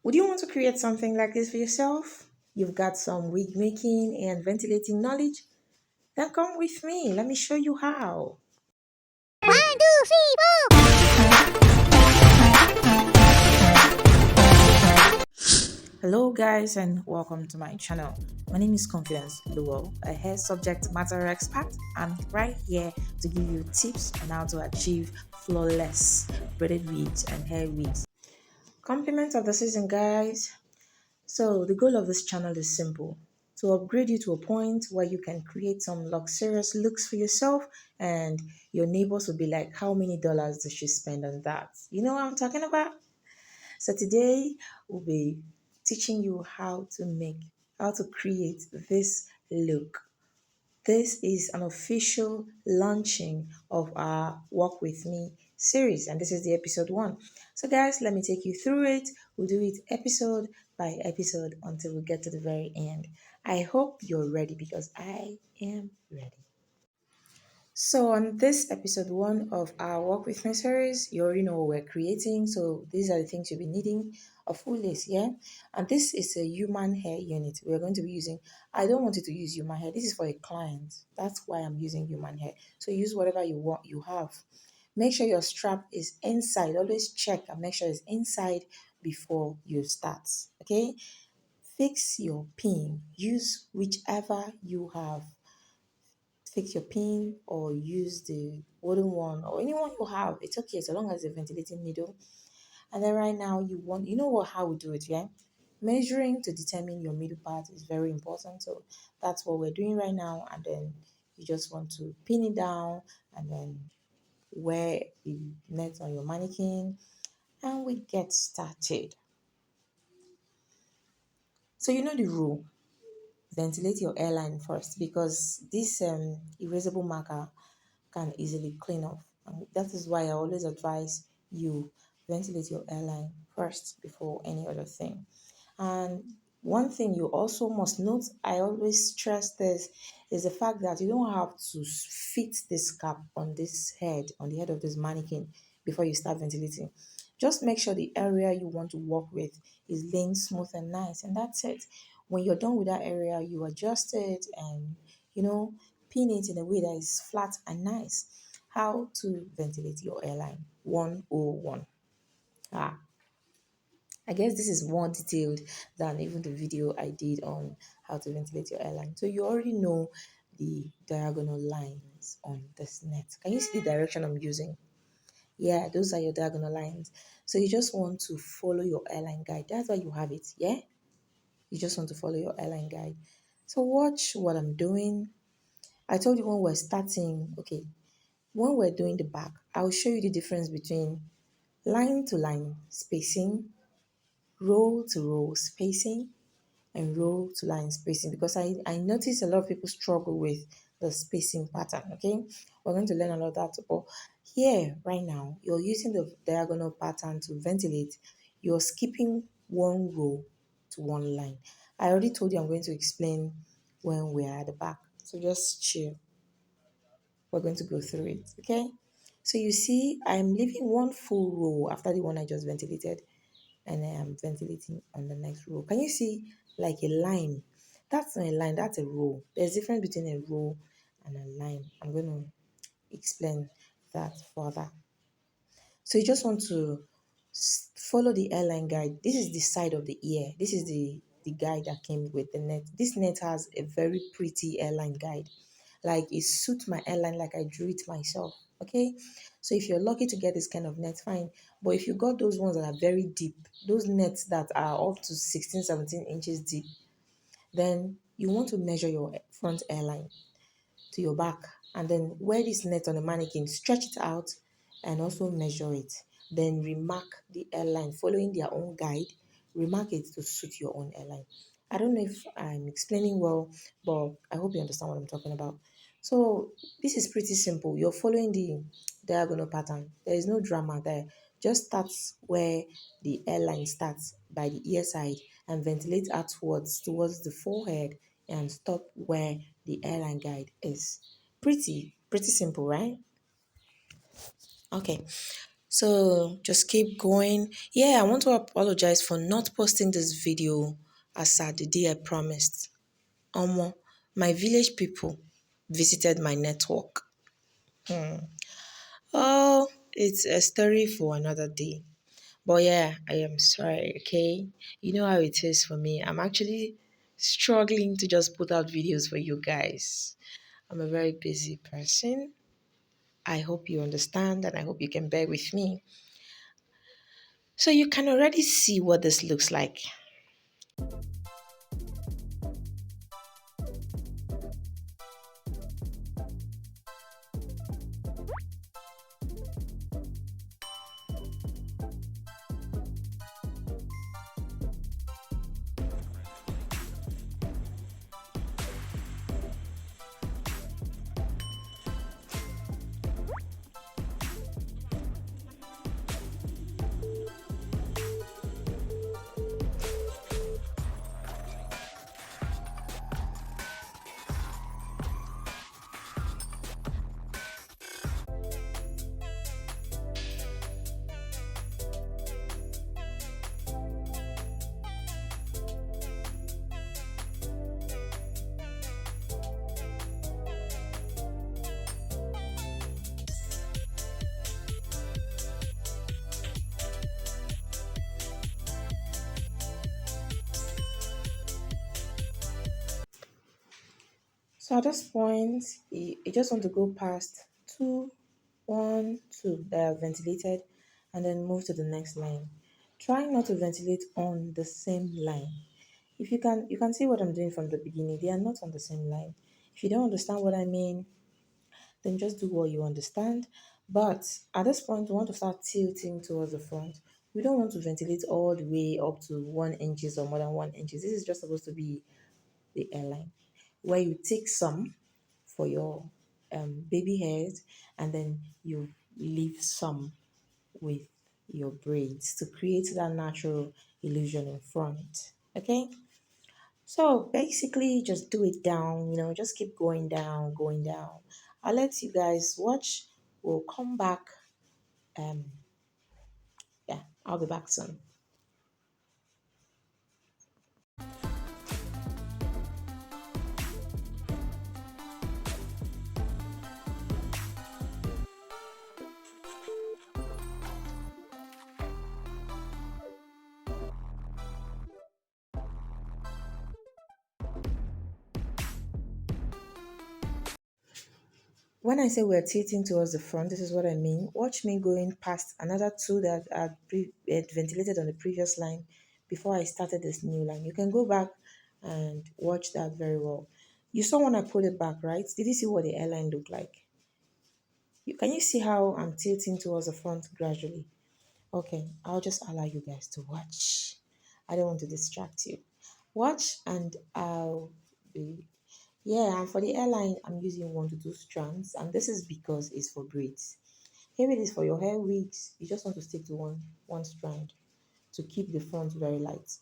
Would you want to create something like this for yourself? You've got some wig making and ventilating knowledge? Then come with me. Let me show you how. One, two, three, four. Hello, guys, and welcome to my channel. My name is Confidence Lowell, a hair subject matter expert. I'm right here to give you tips on how to achieve flawless braided wigs and hair wigs. Compliments of the season, guys. So, the goal of this channel is simple: to upgrade you to a point where you can create some luxurious looks for yourself, and your neighbors will be like, how many dollars does she spend on that? You know what I'm talking about? So today we'll be teaching you how to create this look. This is an official launching of our Work With Me series, and this is the episode 1. So, guys, let me take you through it. We'll do it episode by episode until we get to the very end. I hope you're ready because I am ready. So on this episode 1 of our Work With Me series, you already know what we're creating. So these are the things you'll be needing: a full lace, yeah? And this is a human hair unit. We're going to be using, I don't want you to use human hair. This is for a client. That's why I'm using human hair. So use whatever you want, you have. Make sure your strap is inside. Always check and make sure it's inside before you start, okay? Fix your pin. Use whichever you have. Fix your pin or use the wooden one or anyone you have. It's okay so long as a ventilating needle. And then right now you know what how we do it, yeah? Measuring to determine your middle part is very important. So that's what we're doing right now. And then you just want to pin it down and then wear the net on your mannequin and we get started. So you know the rule. Ventilate your airline first because this erasable marker can easily clean off. And that is why I always advise you ventilate your airline first before any other thing. And one thing you also must note, I always stress this, is the fact that you don't have to fit this cap on this head, on the head of this mannequin before you start ventilating. Just make sure the area you want to work with is laying smooth and nice, and that's it. When you're done with that area, you adjust it and pin it in a way that is flat and nice. How to ventilate your airline 101. Ah, I guess this is more detailed than even the video I did on how to ventilate your airline. So you already know the diagonal lines on this net. Can you see the direction I'm using? Yeah, those are your diagonal lines. So you just want to follow your airline guide. That's why you have it, yeah? You just want to follow your airline guide. So watch what I'm doing. I told you when we're starting, okay, when we're doing the back, I'll show you the difference between line to line spacing, row to row spacing, and row to line spacing because I notice a lot of people struggle with the spacing pattern. Okay, we're going to learn a lot of that. But here, right now, you're using the diagonal pattern to ventilate. You're skipping one row to one line. I already told you I'm going to explain when we're at the back. So just chill. We're going to go through it. Okay. So you see, I'm leaving one full row after the one I just ventilated and I am ventilating on the next row. Can you see like a line? That's not a line, that's a row. There's a difference between a row and a line. I'm going to explain that further. So you just want to follow the airline guide. This is the side of the ear. This is the guide that came with the net. This net has a very pretty airline guide. Like it suits my airline like I drew it myself. Okay, so if you're lucky to get this kind of net, fine. But if you got those ones that are very deep, those nets that are up to 16, 17 inches deep, then you want to measure your front airline to your back and then wear this net on the mannequin, stretch it out and also measure it. Then remark the airline following their own guide. Remark it to suit your own airline. I don't know if I'm explaining well, but I hope you understand what I'm talking about. So this is pretty simple. You're following the diagonal pattern. There is no drama there. Just start where the airline starts by the ear side and ventilate outwards towards the forehead and stop where the airline guide is. Pretty simple, right? Okay. So just keep going. Yeah, I want to apologize for not posting this video as at the day I promised. Omo, my village people visited my network. Oh, it's a story for another day. But yeah, I am sorry, okay? You know how it is for me. I'm actually struggling to just put out videos for you guys. I'm a very busy person. I hope you understand and I hope you can bear with me. So you can already see what this looks like. So at this point, you just want to go past two, one, two that are ventilated and then move to the next line. Try not to ventilate on the same line. If you can see what I'm doing from the beginning. They are not on the same line. If you don't understand what I mean, then just do what you understand. But at this point, we want to start tilting towards the front. We don't want to ventilate all the way up to 1 inches or more than 1 inches. This is just supposed to be the airline, where you take some for your baby hairs and then you leave some with your braids to create that natural illusion in front. Okay? So basically, just do it down, just keep going down, going down. I'll let you guys watch. We'll come back. Um, yeah, I'll be back soon. When I say we're tilting towards the front, this is what I mean. Watch me going past another two that are ventilated on the previous line before I started this new line. You can go back and watch that very well. You saw when I pulled it back, right? Did you see what the airline looked like? Can you see how I'm tilting towards the front gradually? Okay, I'll just allow you guys to watch. I don't want to distract you. Watch and I'll be. Yeah, and for the airline, I'm using 1 to 2 strands, and this is because it's for braids. Here it is for your hair wigs. You just want to stick to one strand to keep the front very light.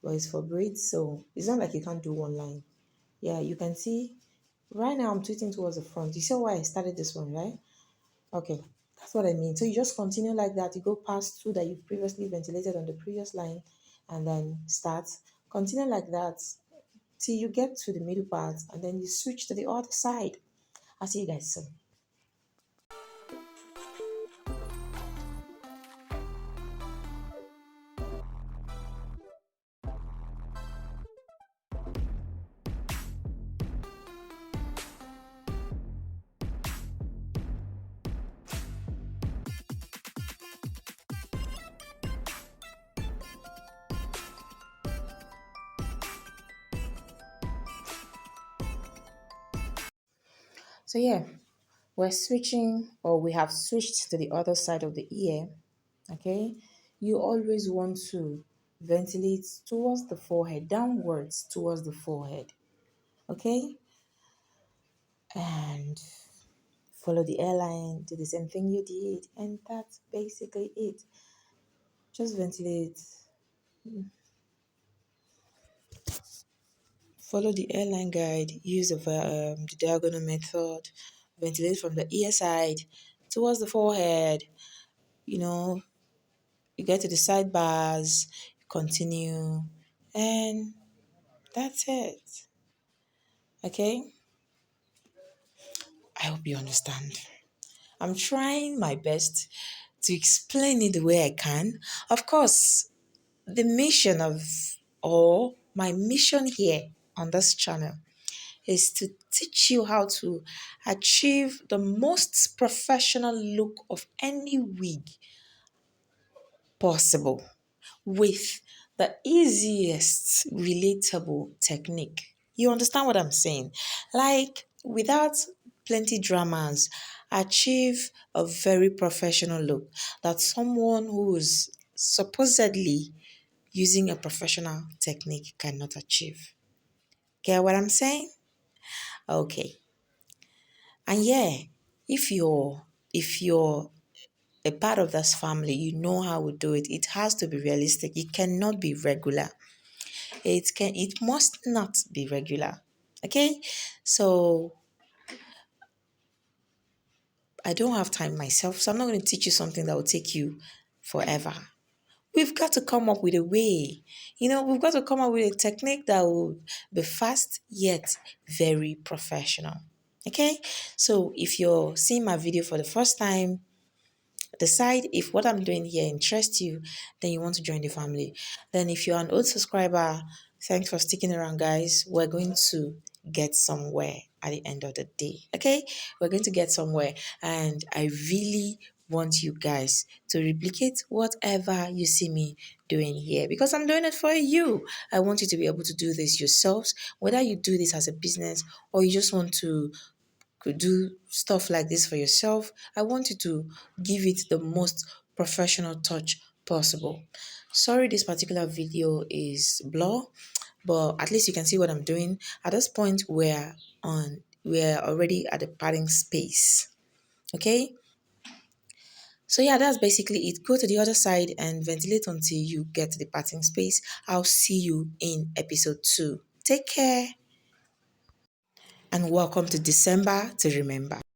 But it's for braids, so it's not like you can't do one line. Yeah, you can see right now I'm tweeting towards the front. You see why I started this one, right? Okay, that's what I mean. So you just continue like that. You go past two that you previously ventilated on the previous line and then start. Continue like that till you get to the middle part and then you switch to the other side. I'll see you guys soon. So yeah, we're switching or we have switched to the other side of the ear. Okay, you always want to ventilate towards the forehead, downwards towards the forehead. Okay, and follow the airline, do the same thing you did, and that's basically it. Just ventilate. Follow the airline guide. Use the diagonal method. Ventilate from the ear side towards the forehead. you know, you get to the sidebars, continue, and that's it. Okay? I hope you understand. I'm trying my best to explain it the way I can. Of course, the mission of, or my mission here on this channel is to teach you how to achieve the most professional look of any wig possible with the easiest relatable technique. You understand what I'm saying? Like, without plenty dramas, achieve a very professional look that someone who's supposedly using a professional technique cannot achieve. Get what I'm saying? Okay. And yeah, if you're a part of this family, you know how we do it. It has to be realistic. It cannot be regular. It must not be regular. Okay? So I don't have time myself, so I'm not going to teach you something that will take you forever. We've got to come up with a way. We've got to come up with a technique that will be fast yet very professional. Okay? So if you're seeing my video for the first time, decide if what I'm doing here interests you, then you want to join the family. Then if you're an old subscriber, thanks for sticking around, guys. We're going to get somewhere at the end of the day. Okay? We're going to get somewhere. And I really want you guys to replicate whatever you see me doing here, because I'm doing it for you. I want you to be able to do this yourselves, whether you do this as a business or you just want to could do stuff like this for yourself. I want you to give it the most professional touch possible. Sorry, this particular video is blur, but at least you can see what I'm doing. At this point, we're already at the padding space. Okay? So yeah, that's basically it. Go to the other side and ventilate until you get to the parting space. I'll see you in episode 2. Take care and welcome to December to remember.